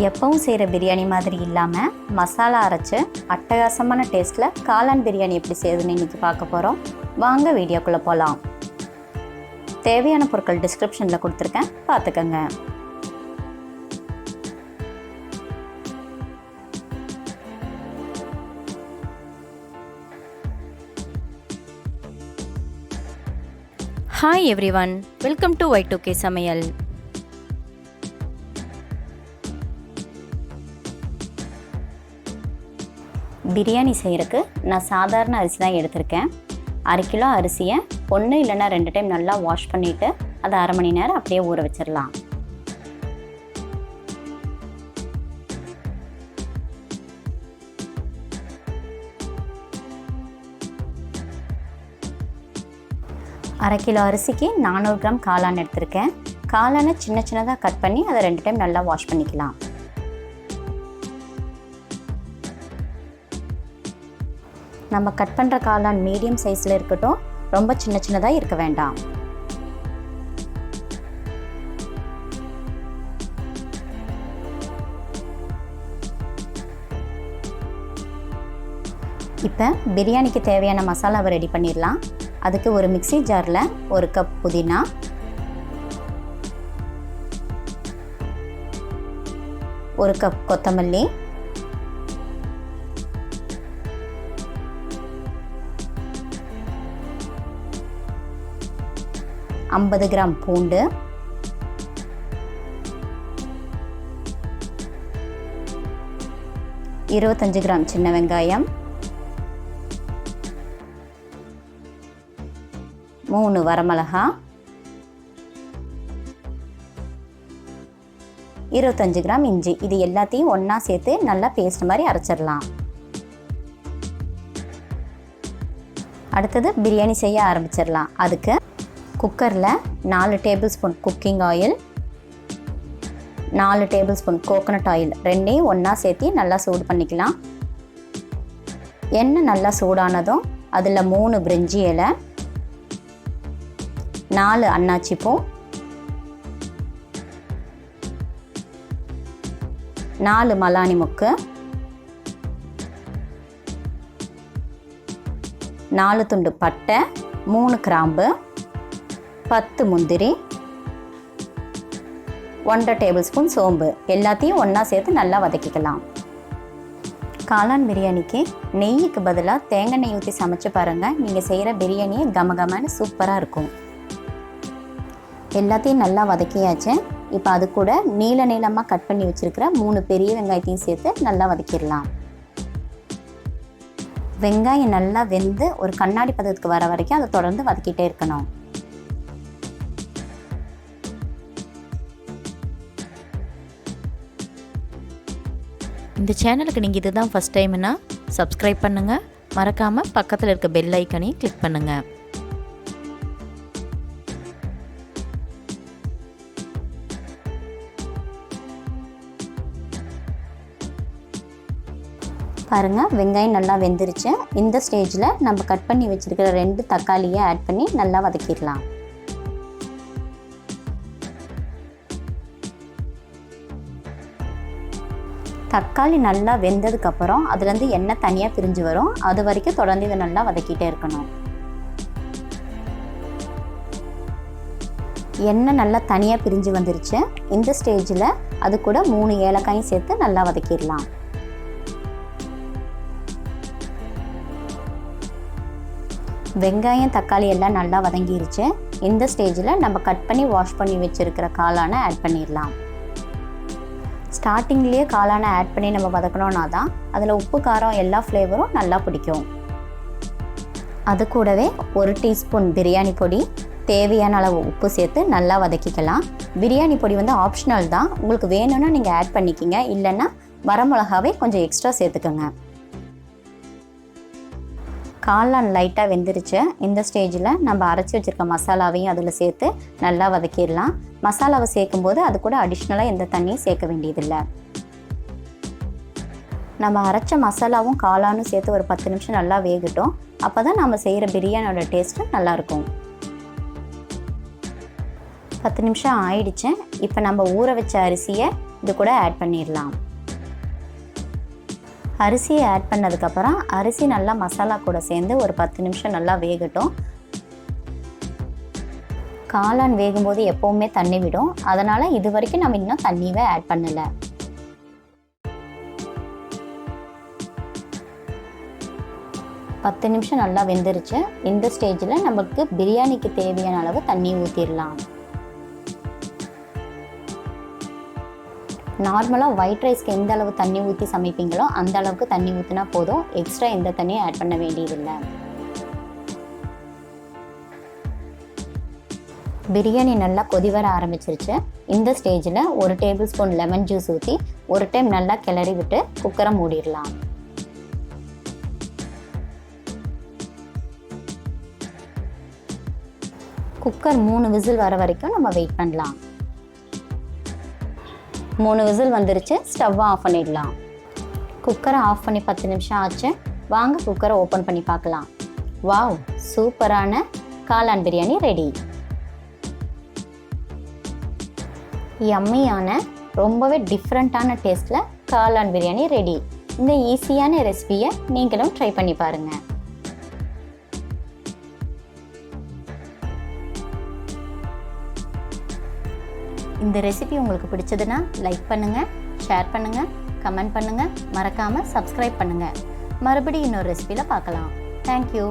எப்பவும் செய்கிற பிரியாணி மாதிரி இல்லாமல் மசாலா அரைச்சி அட்டகாசமான டேஸ்ட்டில் காளான் பிரியாணி எப்படி செய்யுதுன்னு இன்றைக்கி பார்க்க போகிறோம். வாங்க வீடியோக்குள்ளே போகலாம். தேவையான பொருட்கள் டிஸ்கிரிப்ஷனில் கொடுத்துருக்கேன், பார்த்துக்கங்க. Hi everyone, welcome to Y2K சமையல். பிரியாணி செய்கிறதுக்கு நான் சாதாரண அரிசி தான் எடுத்திருக்கேன். 1/2 கிலோ அரிசியை 1 இல்லைன்னா 2 டைம் நல்லா வாஷ் பண்ணிவிட்டு அதை 1/2 மணி நேரம் அப்படியே ஊற வச்சிடலாம். அரை கிலோ அரிசிக்கு 400 கிராம் காளான் எடுத்திருக்கேன். காளானை சின்ன சின்னதாக கட் பண்ணி அதை 2 டைம் நல்லா வாஷ் பண்ணிக்கலாம். நம்ம கட் பண்ணுற காளான் மீடியம் சைஸில் இருக்கட்டும், ரொம்ப சின்ன சின்னதாக இருக்க வேண்டாம். இப்போ பிரியாணிக்கு தேவையான மசாலாவை ரெடி பண்ணிடலாம். அதுக்கு ஒரு மிக்ஸி ஜாரில் 1 கப் புதினா, 1 கப் கொத்தமல்லி, 50 கிராம் பூண்டு, 25 கிராம் சின்ன வெங்காயம், 3 வரமிளகா, 25 கிராம் இஞ்சி. இது எல்லாத்தையும் ஒன்றா சேர்த்து நல்லா பேஸ்ட் மாதிரி அரைச்சிடலாம். அடுத்தது பிரியாணி செய்ய ஆரம்பிச்சிடலாம். அதுக்கு குக்கரில் 4 table spoon cooking oil, 4 table spoon coconut oil ரெண்டையும் ஒன்றா சேர்த்து நல்லா சூடு பண்ணிக்கலாம். எண்ணெய் நல்லா சூடானதும் அதில் 3 பிரிஞ்சி இலை, 4 அன்னாச்சி பூ, 4 மலானி முக்கு, 4 துண்டு பட்டை, 3 கிராம்பு, 10 முந்திரி, 1/2 டேபிள் ஸ்பூன் சோம்பு எல்லாத்தையும் ஒன்றா சேர்த்து நல்லா வதக்கிக்கலாம். காளான் பிரியாணிக்கு நெய்யுக்கு பதிலாக தேங்காய் நெய் ஊற்றி சமைச்சு பாருங்கள். நீங்கள் செய்கிற பிரியாணியை கமகமான சூப்பராக இருக்கும். எல்லாத்தையும் நல்லா வதக்கியாச்சு. இப்போ அது கூட நீளமாக கட் பண்ணி வச்சுருக்கிற 3 பெரிய வெங்காயத்தையும் சேர்த்து நல்லா வதக்கிடலாம். வெங்காயம் நல்லா வெந்து ஒரு கண்ணாடி பதத்துக்கு வர வரைக்கும் அதை தொடர்ந்து வதக்கிட்டே இருக்கணும். இந்த சேனலுக்கு நீங்கள் இதுதான் ஃபஸ்ட் டைம்னா சப்ஸ்கிரைப் பண்ணுங்கள். மறக்காமல் பக்கத்தில் இருக்க பெல் ஐக்கனையும் கிளிக் பண்ணுங்கள். பாருங்கள், வெங்காயம் நல்லா வெந்துருச்சு. இந்த ஸ்டேஜில் நம்ம கட் பண்ணி வச்சுருக்கிற 2 தக்காளியை ஆட் பண்ணி நல்லா வதக்கிடலாம். தக்காளி நல்லா வெந்ததுக்கப்புறம் அதுலேருந்து எண்ணெய் தனியாக பிரிஞ்சு வரும். அது வரைக்கும் தொடர்ந்து இதை நல்லா வதக்கிட்டே இருக்கணும். எண்ணெய் நல்லா தனியாக பிரிஞ்சு வந்துருச்சு. இந்த ஸ்டேஜில் அது கூட 3 ஏலக்காயும் சேர்த்து நல்லா வதக்கிடலாம். வெங்காயம் தக்காளி எல்லாம் நல்லா வதங்கிருச்சு. இந்த ஸ்டேஜில் நம்ம கட் பண்ணி வாஷ் பண்ணி வச்சுருக்கிற காளானை ஆட் பண்ணிடலாம். ஸ்டார்டிங்லேயே காளானை ஆட் பண்ணி நம்ம வதக்கணுன்னா தான் அதில் உப்பு காரம் எல்லா ஃப்ளேவரும் நல்லா பிடிக்கும். அது கூடவே 1 டீஸ்பூன் பிரியாணி பொடி, தேவையான அளவு உப்பு சேர்த்து நல்லா வதக்கிக்கலாம். பிரியாணி பொடி ஆப்ஷனல் தான், உங்களுக்கு வேணும்னா நீங்கள் ஆட் பண்ணிக்கிங்க, இல்லைன்னா வரமிளகாவே கொஞ்சம் எக்ஸ்ட்ரா சேர்த்துக்கோங்க. காளான் லைட்டாக வெந்துருச்சு. இந்த ஸ்டேஜில் நம்ம அரைச்சி வச்சுருக்க மசாலாவையும் அதில் சேர்த்து நல்லா வதக்கிடலாம். மசாலாவை சேர்க்கும்போது அது கூட அடிஷ்னலாக எந்த தண்ணியும் சேர்க்க வேண்டியதில்லை. நம்ம அரைச்ச மசாலாவும் காளானும் சேர்த்து ஒரு 10 நிமிஷம் நல்லா வேகட்டும். அப்போ தான் நம்ம செய்கிற பிரியாணியோட டேஸ்ட்டு நல்லாயிருக்கும். 10 நிமிஷம் ஆயிடுச்சு. இப்போ நம்ம ஊற வச்ச அரிசியை இது கூட ஆட் பண்ணிடலாம். அரிசியை ஆட் பண்ணதுக்கப்புறம் அரிசி நல்லா மசாலா கூட சேர்ந்து ஒரு 10 நிமிஷம் நல்லா வேகட்டும். காளான் வேகும்போது எப்போவுமே தண்ணி விடும், அதனால் இது வரைக்கும் நம்ம இன்னும் தண்ணியவே ஆட் பண்ணலை. பத்து நிமிஷம் நல்லா வெந்துருச்சு. இந்த ஸ்டேஜில் நமக்கு பிரியாணிக்கு தேவையான அளவு தண்ணி ஊற்றிடலாம். நார்மலாக ஒயிட் ரைஸ்க்கு எந்த அளவு தண்ணி ஊற்றி சமைப்பீங்களோ அந்த அளவுக்கு தண்ணி ஊற்றினா போதும். எக்ஸ்ட்ரா எந்த தண்ணியும் ஆட் பண்ண வேண்டியதில்லை. பிரியாணி நல்லா கொதி வர ஆரம்பிச்சிருச்சு. இந்த ஸ்டேஜில் 1 டேபிள் ஸ்பூன் லெமன் ஜூஸ் ஊற்றி ஒரு டைம் நல்லா கிளறி விட்டு குக்கரை மூடிடலாம். குக்கர் 3 விசில் வர வரைக்கும் நம்ம வெயிட் பண்ணலாம். 3 விசில் வந்துருச்சு. ஸ்டவ்வை ஆஃப் பண்ணிடலாம். குக்கரை ஆஃப் பண்ணி 10 நிமிஷம் ஆச்சு. வாங்க குக்கரை ஓப்பன் பண்ணி பார்க்கலாம். வாவ், சூப்பரான காளான் பிரியாணி ரெடி. யம்மியான ரொம்பவே டிஃப்ரெண்ட்டான டேஸ்ட்டில் காளான் பிரியாணி ரெடி. இந்த ஈஸியான ரெசிபியை நீங்களும் ட்ரை பண்ணி பாருங்கள். இந்த ரெசிபி உங்களுக்கு பிடிச்சதுன்னா லைக் பண்ணுங்கள், ஷேர் பண்ணுங்கள், கமெண்ட் பண்ணுங்கள், மறக்காமல் சப்ஸ்கிரைப் பண்ணுங்கள். மறுபடியும் இன்னொரு ரெசிபியில் பார்க்கலாம். தேங்க்யூ.